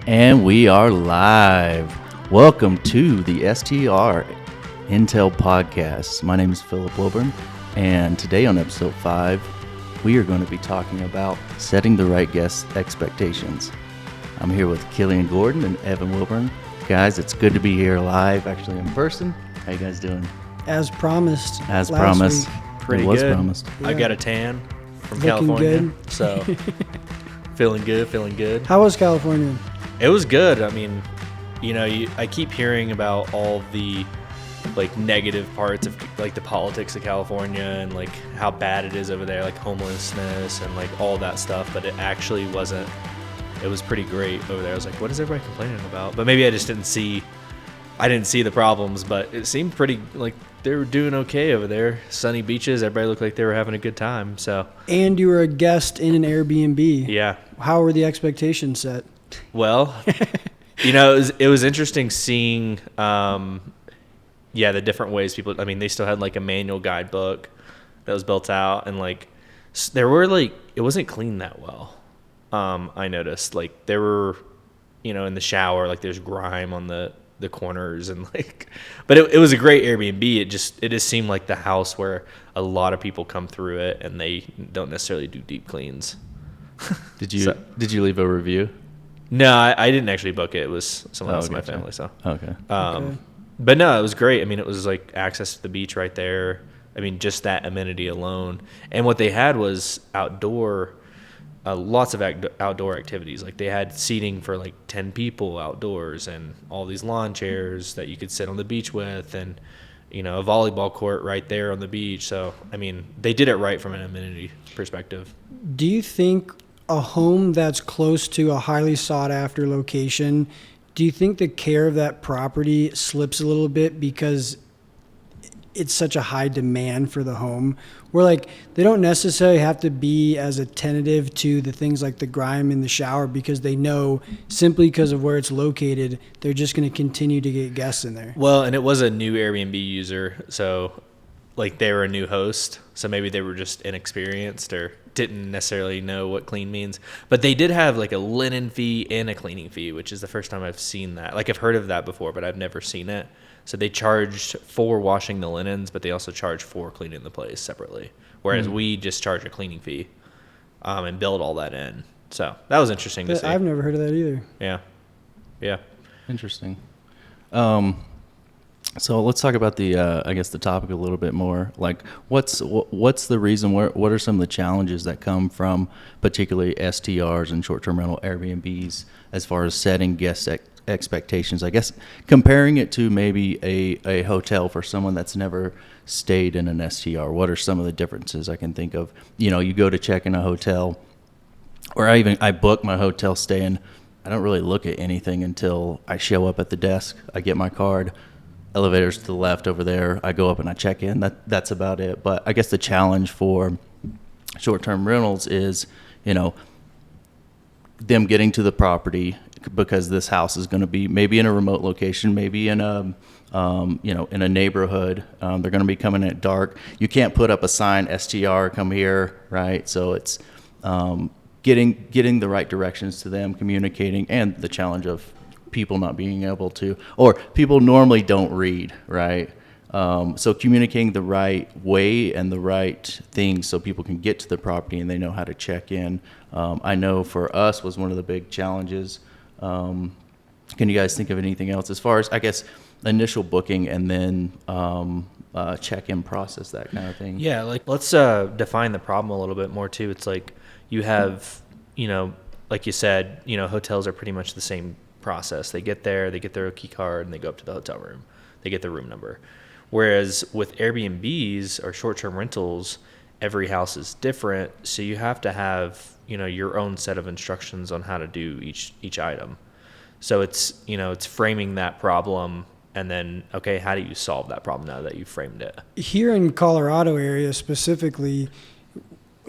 And we are live. Welcome to the STR Intel Podcast. My name is Philip Wilburn, and today on episode 5, we are going to be talking about setting the right guest expectations. I'm here with Killian Gordon and Evan Wilburn. Guys, it's good to be here live, actually in person. How you guys doing? As promised. As promised. Pretty it was good. Promised. Yeah. I got a tan from Looking California, good. so feeling good. How was California? It was good. I mean, I keep hearing about all the negative parts of the politics of California and how bad it is over there, homelessness and all that stuff. But it actually wasn't. It was pretty great over there. I was like, what is everybody complaining about? But maybe I just didn't see the problems. But it seemed pretty they were doing okay over there. Sunny beaches. Everybody looked like they were having a good time. So. And you were a guest in an Airbnb. Yeah. How were the expectations set? Well, it was interesting seeing, the different ways people. I mean, they still had a manual guidebook that was built out, and there were it wasn't cleaned that well. I noticed there were, in the shower, there's grime on the corners and but it was a great Airbnb. It just seemed like the house where a lot of people come through it and they don't necessarily do deep cleans. Did you leave a review? No, I didn't actually book it. It was someone else in my family. So okay. But no, it was great. I mean, it was access to the beach right there. I mean, just that amenity alone. And what they had was outdoor, lots of outdoor activities. They had seating for 10 people outdoors and all these lawn chairs that you could sit on the beach with, and a volleyball court right there on the beach. So I mean, they did it right from an amenity perspective. Do you think a home that's close to a highly sought after location, do you think the care of that property slips a little bit because it's such a high demand for the home, where they don't necessarily have to be as attentive to the things like the grime in the shower because they know simply because of where it's located, they're just going to continue to get guests in there? Well, and it was a new Airbnb user, so they were a new host, so maybe they were just inexperienced or didn't necessarily know what clean means. But they did have a linen fee and a cleaning fee, which is the first time I've seen that. I've heard of that before, but I've never seen it. So they charged for washing the linens, but they also charged for cleaning the place separately. Whereas we just charge a cleaning fee and build all that in. So that was interesting to see. I've never heard of that either. Yeah. Interesting. So let's talk about the topic a little bit more. What's the reason? What are some of the challenges that come from particularly STRs and short-term rental Airbnbs as far as setting guest expectations? I guess comparing it to maybe a hotel for someone that's never stayed in an STR. What are some of the differences I can think of? You go to check in a hotel, or I book my hotel stay, and I don't really look at anything until I show up at the desk. I get my card. Elevators to the left over there. I go up and I check in. That's about it. But I guess the challenge for short-term rentals is, them getting to the property, because this house is going to be maybe in a remote location, maybe in a in a neighborhood. They're going to be coming at dark. You can't put up a sign, STR, come here, right? So it's getting the right directions to them, communicating, and the challenge of people not being able to, or people normally don't read, right? So communicating the right way and the right things so people can get to the property and they know how to check in. I know for us was one of the big challenges. Can you guys think of anything else as far as, I guess, initial booking and then check-in process, that kind of thing? Yeah, let's define the problem a little bit more too. It's you have, like you said, hotels are pretty much the same process. They get there, they get their key card, and they go up to the hotel room. They get their room number. Whereas with Airbnbs or short-term rentals, every house is different, so you have to have your own set of instructions on how to do each item. So it's framing that problem, and then how do you solve that problem now that you've framed it? Here in Colorado area specifically,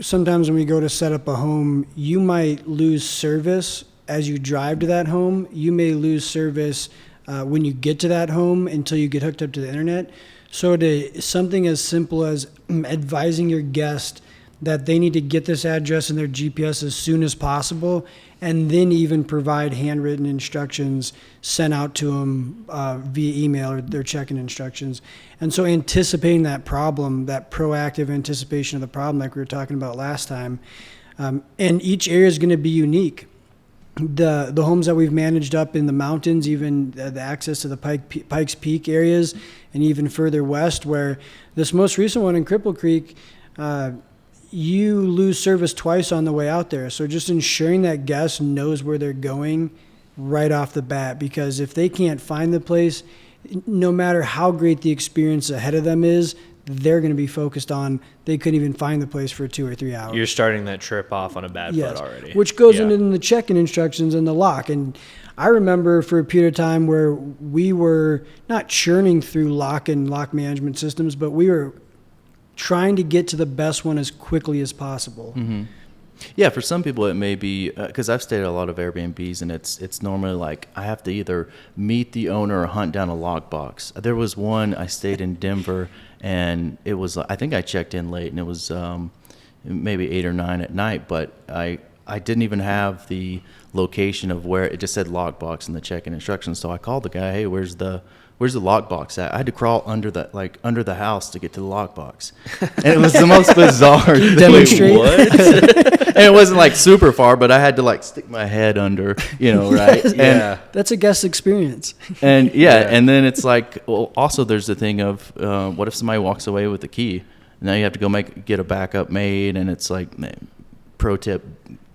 sometimes when we go to set up a home, you might lose service as you drive to that home. You may lose service when you get to that home until you get hooked up to the internet. So something as simple as advising your guest that they need to get this address in their GPS as soon as possible, and then even provide handwritten instructions sent out to them via email or their check-in instructions. And so anticipating that problem, that proactive anticipation of the problem like we were talking about last time, and each area is going to be unique. The homes that we've managed up in the mountains, even the access to the Pikes Peak areas, and even further west, where this most recent one in Cripple Creek, you lose service twice on the way out there. So just ensuring that guest knows where they're going right off the bat, because if they can't find the place, no matter how great the experience ahead of them is, they're going to be focused on they couldn't even find the place for 2 or 3 hours. You're starting that trip off on a bad foot already. Which goes into the check-in instructions and the lock. And I remember for a period of time where we were not churning through lock and lock management systems, but we were trying to get to the best one as quickly as possible. Mm-hmm. Yeah, for some people it may be, because I've stayed at a lot of Airbnbs, and it's normally like I have to either meet the owner or hunt down a lockbox. There was one, I stayed in Denver, and it was, I think I checked in late, and it was maybe 8 or 9 at night, but I didn't even have the location of where, it just said lockbox in the check-in instructions. So I called the guy, hey, where's the lockbox at? I had to crawl under the house to get to the lockbox. And it was the most bizarre thing. Demonstrate. And it wasn't like super far, but I had to like stick my head under, right? Yeah. That's a guest experience. And and then it's like, well, also there's the thing of what if somebody walks away with the key? Now you have to go get a backup made, and it's like, pro tip,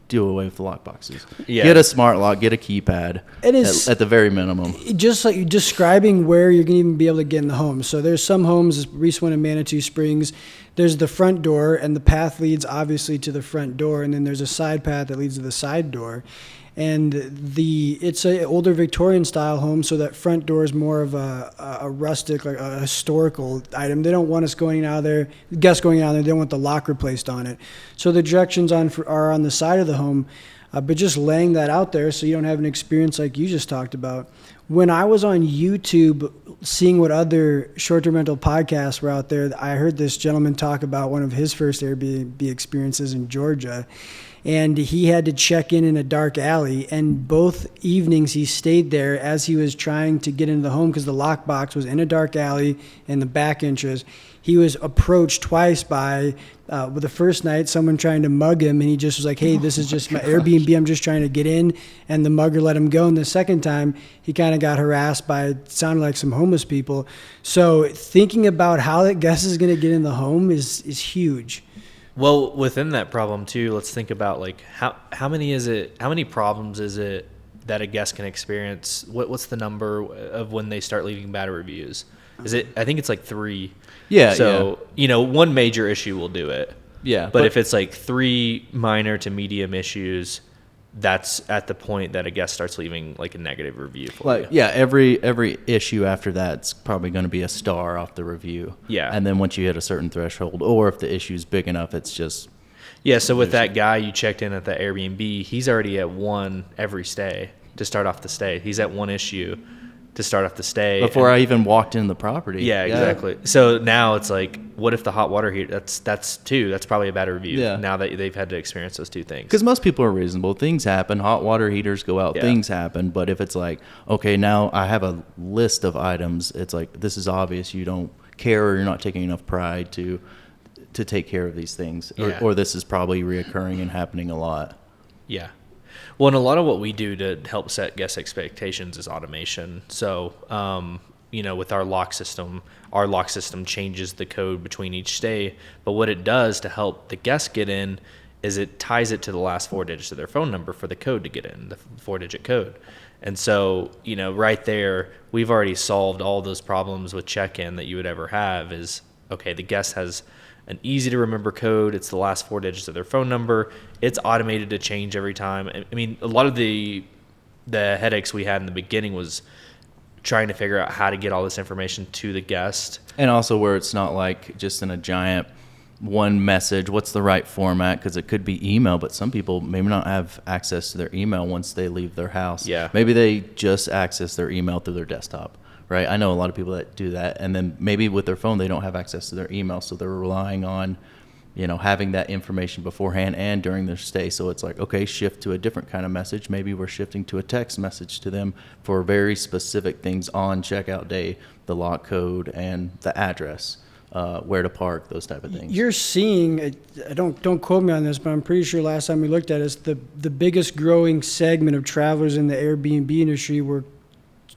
do away with the lock boxes. Yeah. Get a smart lock, get a keypad. It is at the very minimum. Just like you're describing where you're going to even be able to get in the home. So there's some homes, this recent one in Manitou Springs, there's the front door, and the path leads obviously to the front door, and then there's a side path that leads to the side door. And it's an older Victorian style home, so that front door is more of a rustic, like a historical item. They don't want us going out there, guests going out there. They don't want the lock replaced on it. So the directions are on the side of the home, but just laying that out there so you don't have an experience like you just talked about. When I was on YouTube seeing what other short-term rental podcasts were out there, I heard this gentleman talk about one of his first Airbnb experiences in Georgia. And he had to check in a dark alley, and both evenings he stayed there as he was trying to get into the home because the lockbox was in a dark alley in the back entrance. He was approached twice by, with the first night, someone trying to mug him, and he just was like, hey, this is just my Airbnb, I'm just trying to get in, and the mugger let him go. And the second time, he kind of got harassed by, it sounded like some homeless people. So thinking about how that guest is going to get in the home is huge. Well, within that problem too, let's think about like how many problems is it that a guest can experience? What's the number of when they start leaving bad reviews? Is it? I think it's like 3. Yeah. So one major issue will do it. Yeah. But if it's like 3 minor to medium issues, that's at the point that a guest starts leaving like a negative review for you. Yeah, every issue after that's probably going to be a star off the review. Yeah. And then once you hit a certain threshold, or if the issue's big enough, it's just... Yeah, so with that guy you checked in at the Airbnb, he's already at 1 every stay to start off the stay. He's at 1 issue to start off the stay. Before I even walked in the property. Yeah, exactly. So now it's like, what if the hot water heater, that's 2, that's probably a bad review now that they've had to experience those 2 things. Because most people are reasonable. Things happen. Hot water heaters go out. Yeah. Things happen. But if it's like, okay, now I have a list of items, it's like, this is obvious. You don't care, or you're not taking enough pride to take care of these things. Or this is probably reoccurring and happening a lot. Yeah. Well, and a lot of what we do to help set guest expectations is automation. So, with our lock system changes the code between each stay. But what it does to help the guest get in is it ties it to the last 4 digits of their phone number for the code to get in, the 4-digit code. And so, right there, we've already solved all those problems with check-in that you would ever have is, okay, the guest has an easy to remember code. It's the last 4 digits of their phone number. It's automated to change every time. I mean, a lot of the headaches we had in the beginning was trying to figure out how to get all this information to the guest. And also where it's not like just in a giant one message, what's the right format? Because it could be email, but some people maybe not have access to their email once they leave their house. Yeah. Maybe they just access their email through their desktop. Right, I know a lot of people that do that, and then maybe with their phone they don't have access to their email, so they're relying on, having that information beforehand and during their stay. So it's like, okay, shift to a different kind of message. Maybe we're shifting to a text message to them for very specific things on checkout day, the lock code and the address, where to park, those type of things. You're seeing, don't quote me on this, but I'm pretty sure last time we looked at it, the biggest growing segment of travelers in the Airbnb industry were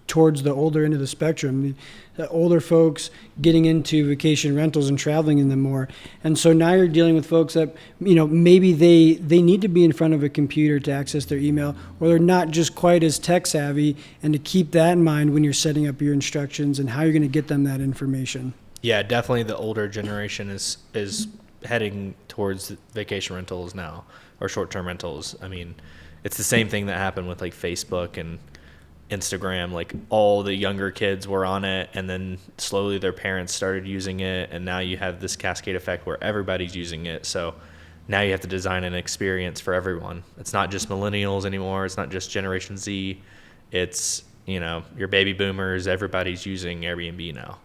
towards the older end of the spectrum, the older folks getting into vacation rentals and traveling in them more. And so now you're dealing with folks that, maybe they need to be in front of a computer to access their email, or they're not just quite as tech savvy, and to keep that in mind when you're setting up your instructions and how you're going to get them that information. Yeah, definitely the older generation is heading towards vacation rentals now, or short-term rentals. I mean, it's the same thing that happened with like Facebook and Instagram. Like all the younger kids were on it, and then slowly their parents started using it, and now you have this cascade effect where everybody's using it. So now you have to design an experience for everyone. It's not just millennials anymore. It's not just Generation Z. It's, your baby boomers. Everybody's using Airbnb now.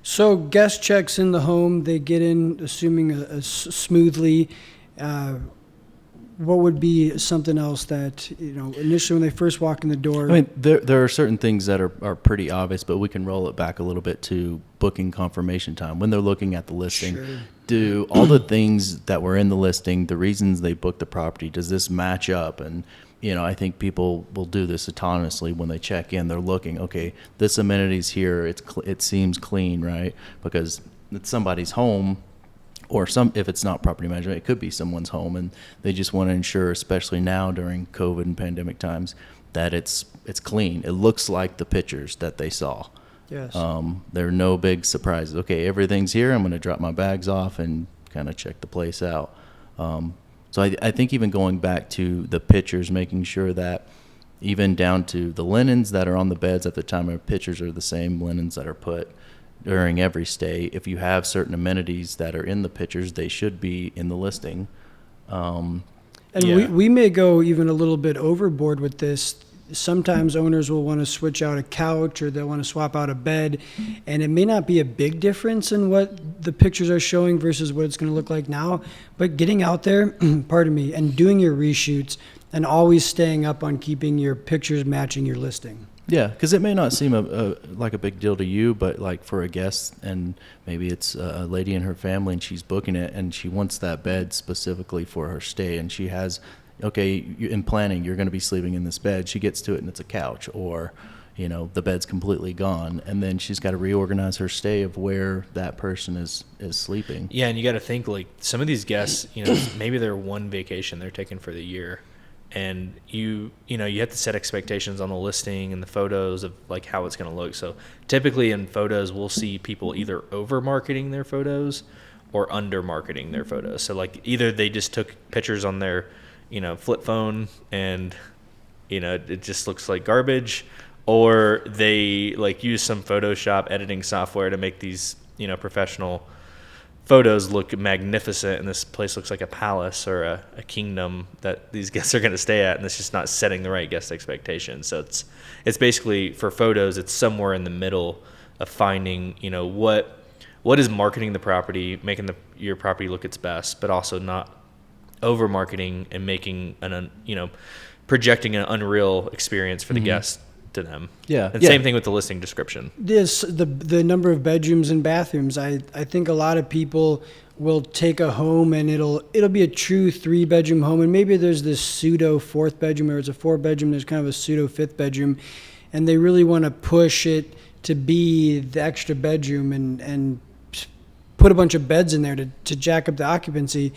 So guest checks in the home, they get in, assuming smoothly. What would be something else that, initially when they first walk in the door? I mean, there are certain things that are pretty obvious, but we can roll it back a little bit to booking confirmation time. When they're looking at the listing, Sure. Do all the things that were in the listing, the reasons they booked the property, does this match up? And, I think people will do this autonomously when they check in. They're looking, okay, this amenity's here. It seems clean, right? Because it's somebody's home. Or if it's not property management, it could be someone's home, and they just want to ensure, especially now during COVID and pandemic times, that it's clean. It looks like the pictures that they saw. Yes. There are no big surprises. Okay, everything's here. I'm going to drop my bags off and kind of check the place out. So I think even going back to the pictures, making sure that even down to the linens that are on the beds at the time of pictures are the same linens that are put during every stay. If you have certain amenities that are in the pictures, they should be in the listing. And we may go even a little bit overboard with this. Sometimes owners will want to switch out a couch, or they'll want to swap out a bed, and it may not be a big difference in what the pictures are showing versus what it's going to look like now. But getting out there, pardon me, and doing your reshoots, and always staying up on keeping your pictures matching your listing. Yeah, because it may not seem like a big deal to you, but like for a guest, and maybe it's a lady in her family and she's booking it and she wants that bed specifically for her stay, and she has, in planning, you're going to be sleeping in this bed. She gets to it and it's a couch, or, the bed's completely gone, and then she's got to reorganize her stay of where that person is sleeping. Yeah, and you got to think, like, some of these guests, maybe they're one vacation they're taking for the year. And you have to set expectations on the listing and the photos of like how it's going to look. So typically in photos, we'll see people either over marketing their photos or under marketing their photos. So like either they just took pictures on their, flip phone and, it just looks like garbage, or they like use some Photoshop editing software to make these, professional photos look magnificent, and this place looks like a palace or a kingdom that these guests are going to stay at, and it's just not setting the right guest expectations. So it's basically, for photos, it's somewhere in the middle of finding, what is marketing the property, making your property look its best, but also not over marketing and making projecting an unreal experience for the guest to them. Yeah. And same thing with the listing description. The number of bedrooms and bathrooms. I think a lot of people will take a home and it'll be a true 3-bedroom home, and maybe there's this pseudo 4th bedroom, or it's a 4-bedroom, there's kind of a pseudo 5th bedroom, and they really want to push it to be the extra bedroom and put a bunch of beds in there to jack up the occupancy.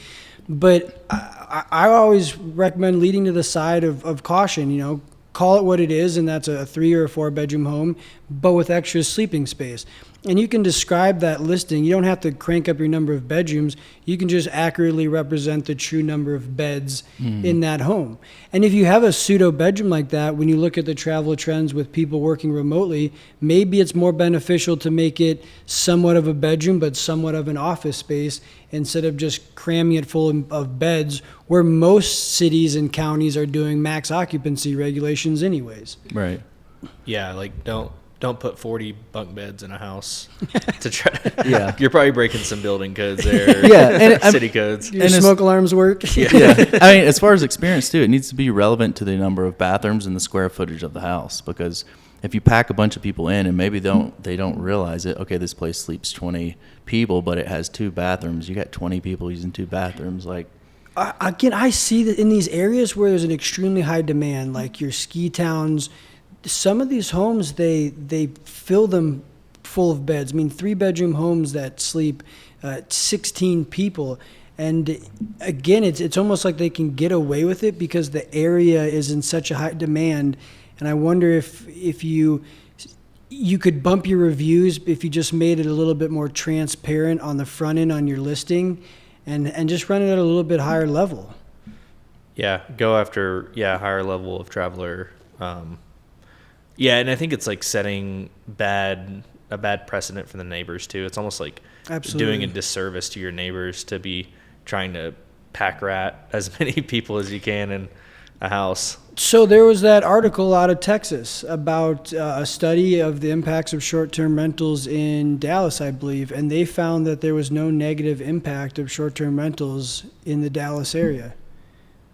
But I always recommend leading to the side of caution. Call it what it is, and that's a 3 or a 4-bedroom home, but with extra sleeping space. And you can describe that listing. You don't have to crank up your number of bedrooms. You can just accurately represent the true number of beds in that home. And if you have a pseudo bedroom like that, when you look at the travel trends with people working remotely, maybe it's more beneficial to make it somewhat of a bedroom, but somewhat of an office space, instead of just cramming it full of beds, where most cities and counties are doing max occupancy regulations anyways. Right. Yeah, like don't don't put 40 bunk beds in a house to try to, Yeah. you're probably breaking some building codes there. Yeah, and city codes. Your And it's- smoke alarms work? Yeah. I mean, as far as experience too, it needs to be relevant to the number of bathrooms and the square footage of the house, because if you pack a bunch of people in and maybe they don't realize it, okay, this place sleeps 20 people, but it has 2 bathrooms. You got 20 people using 2 bathrooms, like. Again, I see that in these areas where there's an extremely high demand, like your ski towns, some of these homes, they fill them full of beds. I mean, 3-bedroom homes that sleep 16 people. And again, it's almost like they can get away with it because the area is in such a high demand. And I wonder if you could bump your reviews if you just made it a little bit more transparent on the front end on your listing, and just run it at a little bit higher level. Yeah, go after higher level of traveler. Yeah, and I think it's like setting a bad precedent for the neighbors too. It's almost like Absolutely. doing a disservice to your neighbors to be trying to pack rat as many people as you can in a house. So there was that article out of Texas about a study of the impacts of short-term rentals in Dallas, I believe, and they found that there was no negative impact of short-term rentals in the Dallas area.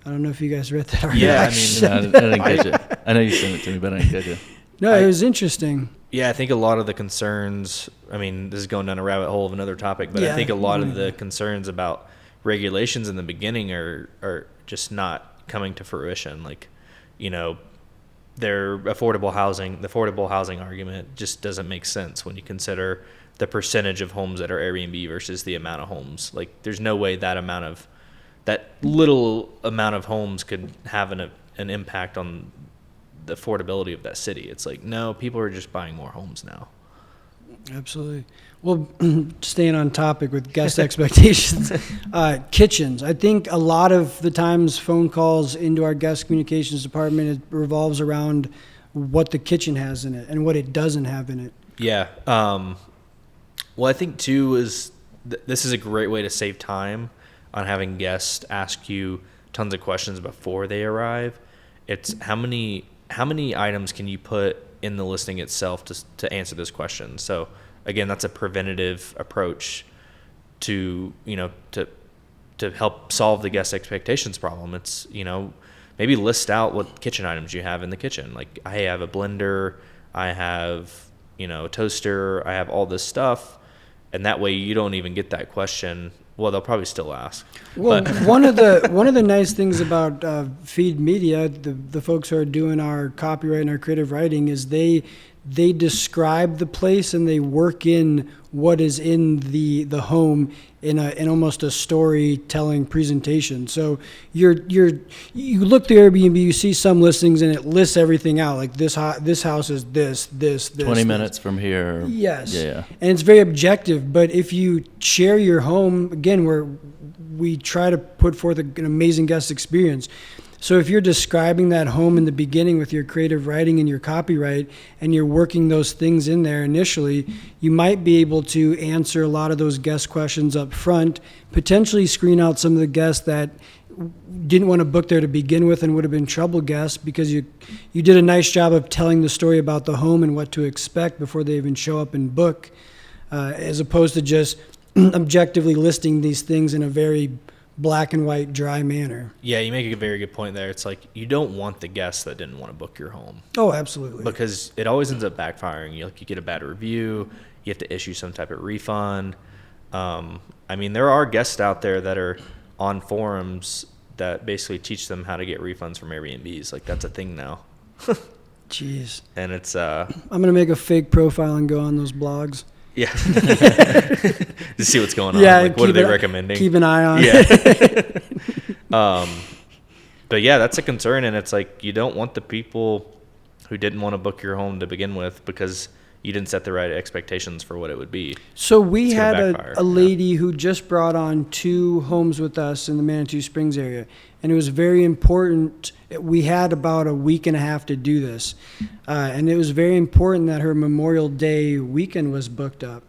I don't know if you guys read that article. Yeah, I mean, No, I didn't catch it. I know you sent it to me, but I didn't catch it. No, it was interesting. Yeah, I think a lot of the concerns, I mean, this is going down a rabbit hole of another topic, but I Yeah. think a lot of the concerns about regulations in the beginning are just not coming to fruition. Like, you know, the affordable housing argument just doesn't make sense when you consider the percentage of homes that are Airbnb versus the amount of homes. Like, there's no way that little amount of homes could have an impact on the affordability of that city. It's like, no, people are just buying more homes now. Absolutely. Well, staying on topic with guest expectations, kitchens. I think a lot of the times phone calls into our guest communications department, it revolves around what the kitchen has in it and what it doesn't have in it. Yeah. Well, I think too is this is a great way to save time on having guests ask you tons of questions before they arrive. It's how many items can you put in the listing itself to answer this question. So again, that's a preventative approach to help solve the guest expectations problem. It's, maybe list out what kitchen items you have in the kitchen. Like, I have a blender, I have, a toaster, I have all this stuff. And that way you don't even get that question. Well, they'll probably still ask. Well, but one of the nice things about Feed Media, the folks who are doing our copyright and our creative writing, is they describe the place and they work in what is in the home in almost a storytelling presentation. So you look through Airbnb, you see some listings and it lists everything out, like this house is this 20 minutes from here. Yes. Yeah. And it's very objective. But if you share your home, again, we try to put forth an amazing guest experience. So if you're describing that home in the beginning with your creative writing and your copyright, and you're working those things in there initially, you might be able to answer a lot of those guest questions up front, potentially screen out some of the guests that didn't want to book there to begin with and would have been trouble guests, because you did a nice job of telling the story about the home and what to expect before they even show up and book, as opposed to just objectively listing these things in a very black and white, dry manner. yeah, you make a very good point there. It's like, you don't want the guests that didn't want to book your home. Oh, absolutely. Because it always ends up backfiring. You get a bad review, you have to issue some type of refund. I mean, there are guests out there that are on forums that basically teach them how to get refunds from Airbnbs. Like, that's a thing now. Jeez. And it's I'm going to make a fake profile and go on those blogs. yeah. To see what's going on. Yeah, Like, what are they recommending? Keep an eye on. Yeah. But yeah, that's a concern, and it's like, you don't want the people who didn't want to book your home to begin with because you didn't set the right expectations for what it would be. So we It's had gonna backfire, a lady who just brought on 2 homes with us in the Manitou Springs area, and it was very important. We had about a week and a half to do this, and it was very important that her Memorial Day weekend was booked up.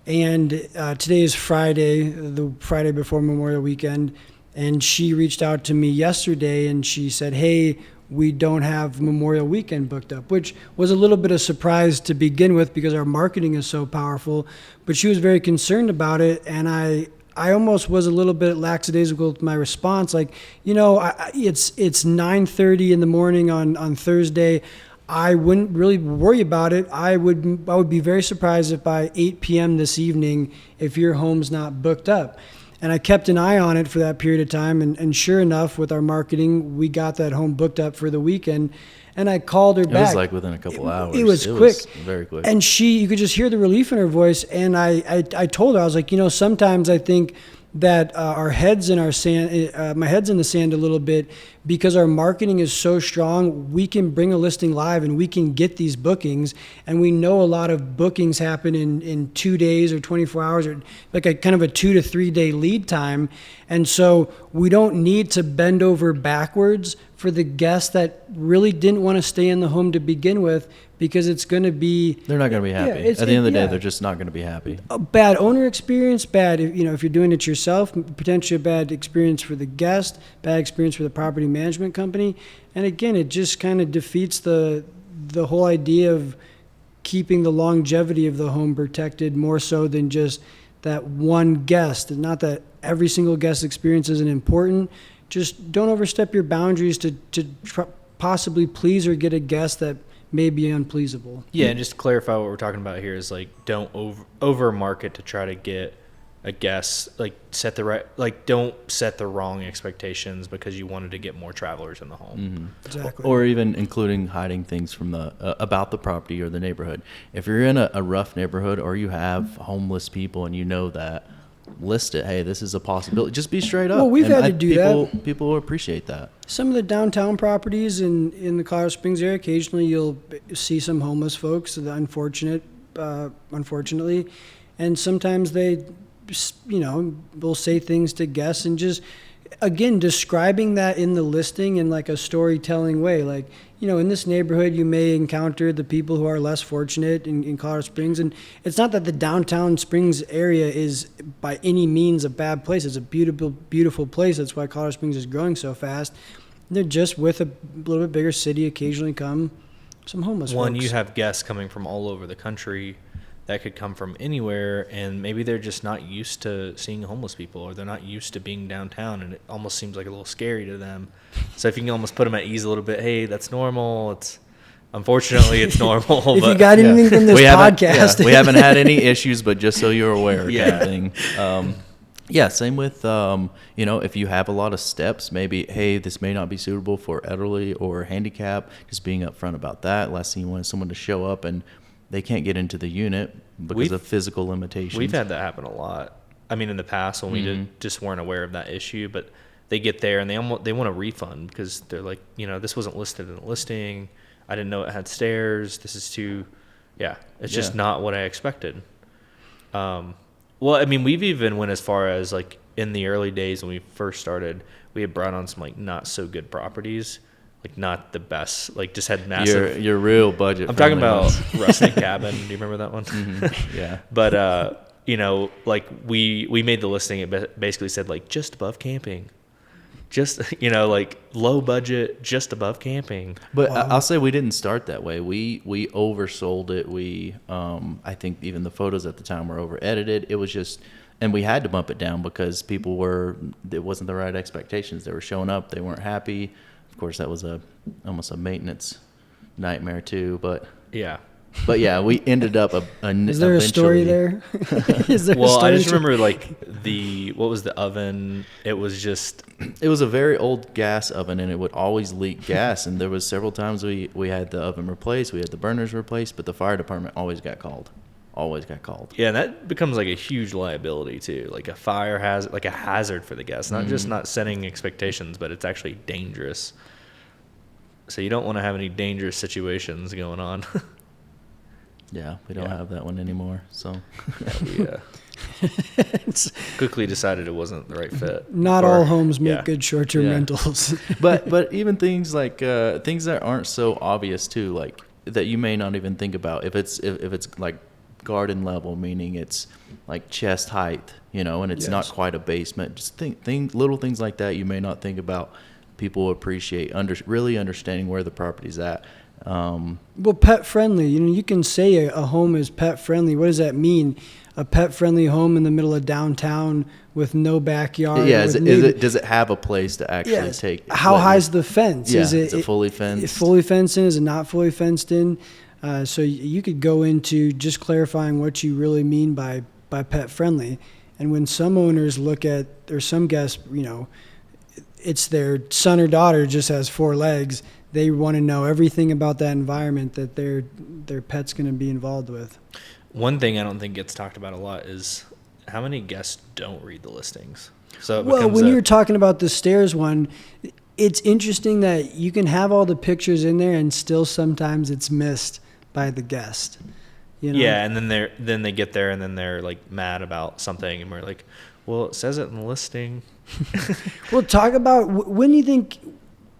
And today is Friday, the Friday before Memorial Weekend, and she reached out to me yesterday and she said, hey, we don't have Memorial Weekend booked up, which was a little bit of surprise to begin with because our marketing is so powerful. But she was very concerned about it, and I almost was a little bit lackadaisical with my response. Like, it's 9:30 in the morning on Thursday. I wouldn't really worry about it. I would be very surprised if by 8 p.m. this evening, if your home's not booked up. And I kept an eye on it for that period of time. And sure enough, with our marketing, we got that home booked up for the weekend. And I called her back. It was like within a couple hours. It was quick. Very quick. And you could just hear the relief in her voice. And I told her, I was like, sometimes I think that our heads in our sand, my head's in the sand a little bit because our marketing is so strong. We can bring a listing live and we can get these bookings, and we know a lot of bookings happen in 2 days or 24 hours, or like a kind of a 2 to 3 day lead time. And so we don't need to bend over backwards for the guests that really didn't want to stay in the home to begin with, because it's going to be, they're not going to be happy. At the end of the day, they're just not going to be happy. A bad owner experience, bad, if you're doing it yourself, potentially a bad experience for the guest, bad experience for the property management company. And again, it just kind of defeats the whole idea of keeping the longevity of the home protected, more so than just that one guest. And not that every single guest experience isn't important. Just don't overstep your boundaries to possibly please or get a guest that may be unpleasable. Yeah, and just to clarify what we're talking about here is like, don't over market to try to get a guest, don't set the wrong expectations because you wanted to get more travelers in the home. Mm-hmm. Exactly. Or even including hiding things from about the property or the neighborhood. If you're in a rough neighborhood or you have homeless people and you know that, list it. Hey, this is a possibility. Just be straight up. Well, we've had to do that. People will appreciate that. Some of the downtown properties in the Colorado Springs area, occasionally you'll see some homeless folks, unfortunately, and sometimes they, will say things to guests, and just, again, describing that in the listing in like a storytelling way. Like, in this neighborhood, you may encounter the people who are less fortunate in Colorado Springs. And it's not that the downtown Springs area is by any means a bad place. It's a beautiful, beautiful place. That's why Colorado Springs is growing so fast. They're just with a little bit bigger city, occasionally come some homeless folks. You have guests coming from all over the country that could come from anywhere, and maybe they're just not used to seeing homeless people, or they're not used to being downtown, and it almost seems like a little scary to them. So if you can almost put them at ease a little bit, hey, that's normal. Unfortunately, it's normal. If but you got anything from this podcast. We haven't had any issues, but just so you're aware, Yeah. kind of thing. Same with, if you have a lot of steps, maybe, hey, this may not be suitable for elderly or handicap, just being upfront about that. Last thing you want is someone to show up and they can't get into the unit because of physical limitations. We've had that happen a lot. I mean, in the past when we just weren't aware of that issue, but they get there and they want a refund because they're like, this wasn't listed in the listing. I didn't know it had stairs. This is it's just not what I expected. Well, I mean, we've even went as far as like in the early days when we first started, we had brought on some like not so good properties. Like not the best, like just had massive. Your real budget. I'm talking about Rustic Cabin. Do you remember that one? Mm-hmm. Yeah. But like we made the listing. It basically said like just above camping, just like low budget, just above camping. But I'll say we didn't start that way. We oversold it. I think even the photos at the time were over edited. It was just. And we had to bump it down because it wasn't the right expectations. They were showing up. They weren't happy. Of course, that was almost a maintenance nightmare too. But yeah, we ended up Is there a story there? Is there I just remember like what was the oven? It was a very old gas oven, and it would always leak gas. And there was several times we had the oven replaced, we had the burners replaced, but the fire department always got called. Yeah, and that becomes like a huge liability too. Like a fire hazard, like a hazard for the guests. Not just not setting expectations, but it's actually dangerous. So you don't want to have any dangerous situations going on. Yeah, we don't have that one anymore. So we quickly decided it wasn't the right fit. Not all homes make good short-term rentals. but even things like things that aren't so obvious too, like that you may not even think about. If it's like garden level, meaning it's like chest height, and it's not quite a basement. Just little things like that you may not think about. people appreciate really understanding where the property's at. Well, pet friendly. You can say a home is pet friendly. What does that mean? A pet friendly home in the middle of downtown with no backyard. Yeah, with does it have a place to actually Yes. take? How high's the fence? Yeah, is it fully fenced? Fully fenced in? Is it not fully fenced in? So you could go into just clarifying what you really mean by pet friendly. And when some owners look at, or some guests, it's their son or daughter just has 4 legs. They want to know everything about that environment that their pet's going to be involved with. One thing I don't think gets talked about a lot is how many guests don't read the listings. So Well, when you were talking about the stairs one, it's interesting that you can have all the pictures in there and still sometimes it's missed by the guest. Yeah, and then they get there and then they're like mad about something, and we're like, well, it says it in the listing. Well, talk about when you think.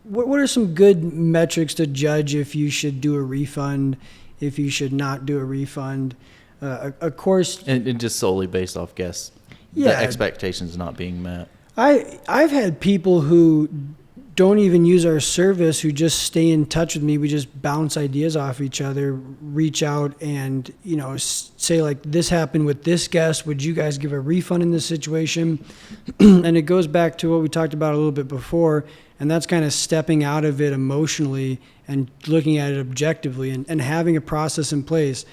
What are some good metrics to judge if you should do a refund, if you should not do a refund? Of course, And just solely based off guests. Yeah. The expectations not being met. I've had people who don't even use our service who just stay in touch with me. We just bounce ideas off each other, reach out and, say like, this happened with this guest. Would you guys give a refund in this situation? And it goes back to what we talked about a little bit before. And that's kind of stepping out of it emotionally and looking at it objectively and having a process in place,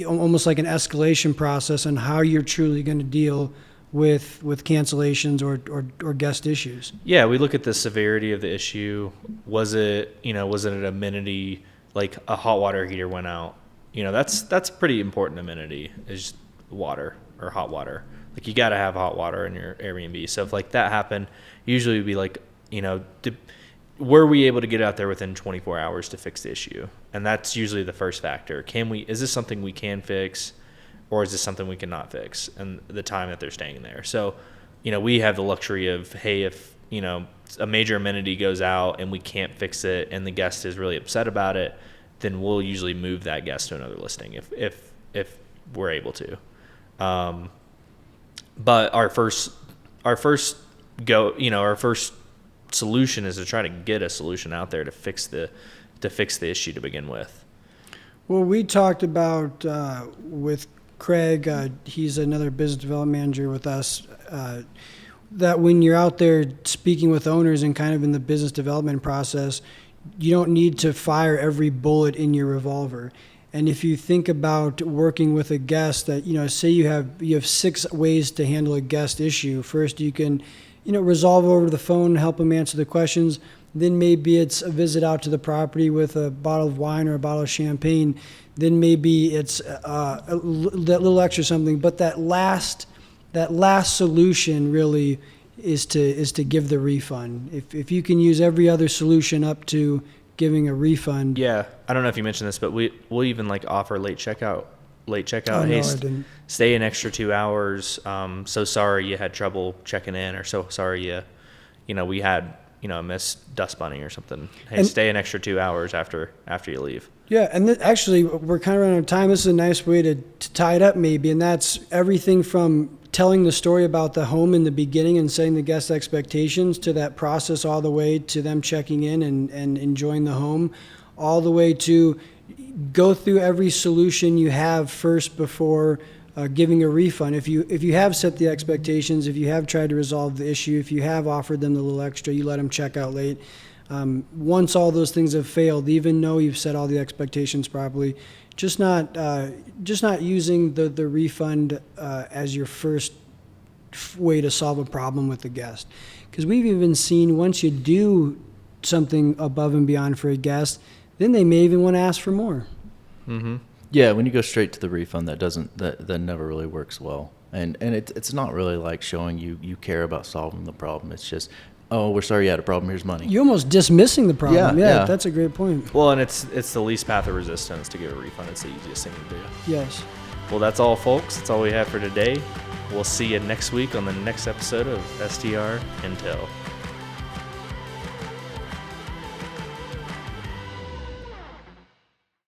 almost like an escalation process on how you're truly going to deal with cancellations or guest issues. Yeah, we look at the severity of the issue. Was it an amenity, like a hot water heater went out? That's pretty important amenity, is water or hot water. Like, you got to have hot water in your Airbnb. So if like that happened, usually we'd be like, were we able to get out there within 24 hours to fix the issue? And that's usually the first factor. Is this something we can fix, or is this something we cannot fix? And the time that they're staying there. So, we have the luxury of, hey, if, a major amenity goes out and we can't fix it and the guest is really upset about it, then we'll usually move that guest to another listing if we're able to. But our first solution is to try to get a solution out there to fix the issue to begin with. Well, we talked about with Craig, he's another business development manager with us, that when you're out there speaking with owners and kind of in the business development process, you don't need to fire every bullet in your revolver. And if you think about working with a guest that, say you have 6 ways to handle a guest issue. First, you can, resolve over the phone, help them answer the questions. Then maybe it's a visit out to the property with a bottle of wine or a bottle of champagne. Then maybe it's that little extra something. But that last solution really is to give the refund. If you can use every other solution up to giving a refund. Yeah, I don't know if you mentioned this, but we'll even like offer late checkout. Oh, Hey, no, I didn't. Stay an extra 2 hours. So sorry you had trouble checking in, or so sorry we had a missed dust bunny or something. Hey, stay an extra 2 hours after you leave. Yeah, and actually, we're kind of running out of time. This is a nice way to tie it up maybe, and that's everything from telling the story about the home in the beginning and setting the guest expectations to that process all the way to them checking in and enjoying the home, all the way to go through every solution you have first before giving a refund. If you have set the expectations, if you have tried to resolve the issue, if you have offered them the little extra, you let them check out late. Once all those things have failed, even though you've set all the expectations properly, just not using the refund as your first way to solve a problem with the guest. Because we've even seen once you do something above and beyond for a guest, then they may even want to ask for more. Mm-hmm. Yeah, when you go straight to the refund, that never really works well. And it's not really like showing you care about solving the problem. It's just, oh, we're sorry you had a problem, here's money. You're almost dismissing the problem. Yeah. That's a great point. Well, and it's the least path of resistance to give a refund. It's the easiest thing to do. Yes. Well, that's all, folks. That's all we have for today. We'll see you next week on the next episode of STR Intel.